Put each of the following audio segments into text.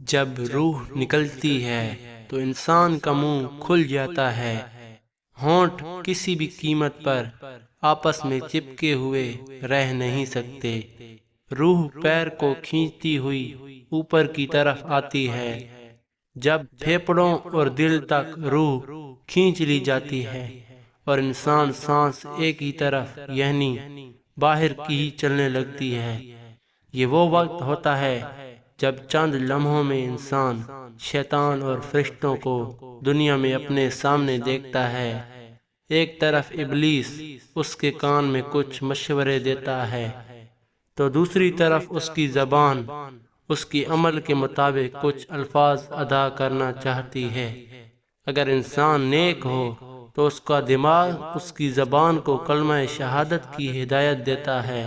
جب روح نکلتی ہے تو انسان کا منہ کھل جاتا ہے، ہونٹ کسی بھی قیمت پر آپس میں چپکے ہوئے رہ نہیں سکتے۔ روح پیر کو کھینچتی ہوئی اوپر کی طرف آتی ہے۔ جب پھیپھڑوں اور دل تک روح کھینچ لی جاتی ہے اور انسان سانس ایک ہی طرف یعنی باہر کی ہی چلنے لگتی ہے، یہ وہ وقت ہوتا ہے جب چند لمحوں میں انسان شیطان اور فرشتوں کو دنیا میں اپنے سامنے دیکھتا ہے۔ ایک طرف ابلیس اس کے کان میں کچھ مشورے دیتا ہے تو دوسری طرف اس کی زبان اس کی عمل کے مطابق کچھ الفاظ ادا کرنا چاہتی ہے۔ اگر انسان نیک ہو تو اس کا دماغ اس کی زبان کو کلمہ شہادت کی ہدایت دیتا ہے۔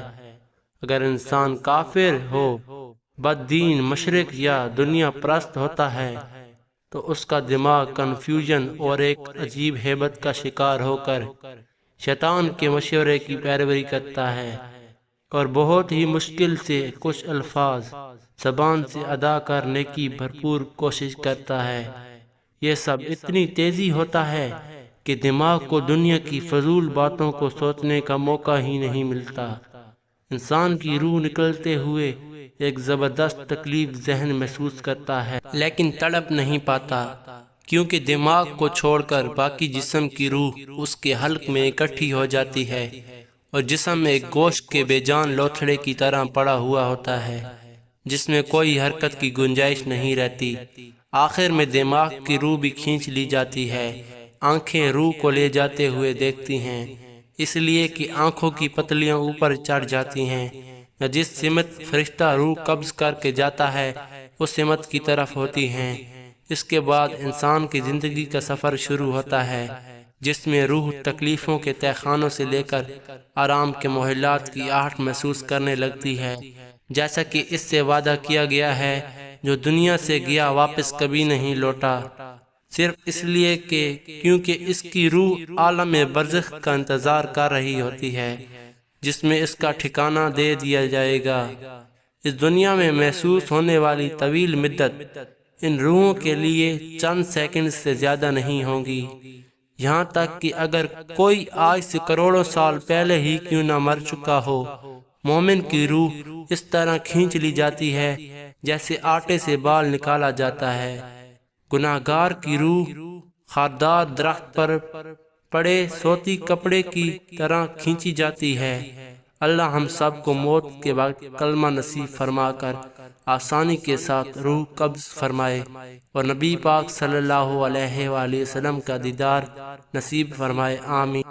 اگر انسان کافر ہو، بد دین، مشرک یا دنیا پرست ہوتا ہے تو اس کا دماغ کنفیوژن اور ایک عجیب ہیبت کا شکار ہو کر شیطان کے مشورے کی پیروی کرتا ہے اور بہت ہی مشکل سے کچھ الفاظ زبان سے ادا کرنے کی بھرپور کوشش کرتا ہے۔ یہ سب اتنی تیزی ہوتا ہے کہ دماغ کو دنیا کی فضول باتوں کو سوچنے کا موقع ہی نہیں ملتا۔ انسان کی روح نکلتے ہوئے ایک زبردست تکلیف ذہن محسوس کرتا ہے، لیکن تڑپ نہیں پاتا، کیونکہ دماغ کو چھوڑ کر باقی جسم کی روح اس کے حلق میں اکٹھی ہو جاتی ہے اور جسم ایک گوشت کے بے جان لوتھڑے کی طرح پڑا ہوا ہوتا ہے جس میں کوئی حرکت کی گنجائش نہیں رہتی۔ آخر میں دماغ کی روح بھی کھینچ لی جاتی ہے۔ آنکھیں روح کو لے جاتے ہوئے دیکھتی ہیں، اس لیے کہ آنکھوں کی پتلیاں اوپر چڑھ جاتی ہیں یا جس سمت فرشتہ روح قبض کر کے جاتا ہے اس سمت کی طرف ہوتی ہیں۔ اس کے بعد انسان کی زندگی کا سفر شروع ہوتا ہے جس میں روح تکلیفوں کے تہخانوں سے لے کر آرام کے محلات کی آہٹ محسوس کرنے لگتی ہے، جیسا کہ اس سے وعدہ کیا گیا ہے جو دنیا سے گیا واپس کبھی نہیں لوٹا، صرف اس لیے کہ کیونکہ اس کی روح عالم برزخ کا انتظار کر رہی ہوتی ہے جس میں اس کا ٹھکانہ دے دیا جائے گا۔ اس دنیا میں محسوس ہونے والی طویل مدت ان روحوں کے لیے چند سیکنڈ سے زیادہ نہیں ہوگی، یہاں تک کہ اگر کوئی آج سے کروڑوں سال پہلے ہی کیوں نہ مر چکا ہو، مومن کی روح اس طرح کھینچ لی جاتی ہے جیسے آٹے سے بال نکالا جاتا ہے۔ گناہگار کی روح خاردار درخت پر پڑے سوتی کپڑے کی طرح کھینچی جاتی ہے۔ اللہ ہم سب کو موت کے وقت کلمہ نصیب فرما کر آسانی کے ساتھ روح قبض فرمائے اور نبی پاک صلی اللہ علیہ وآلہ وسلم کا دیدار نصیب فرمائے، آمین۔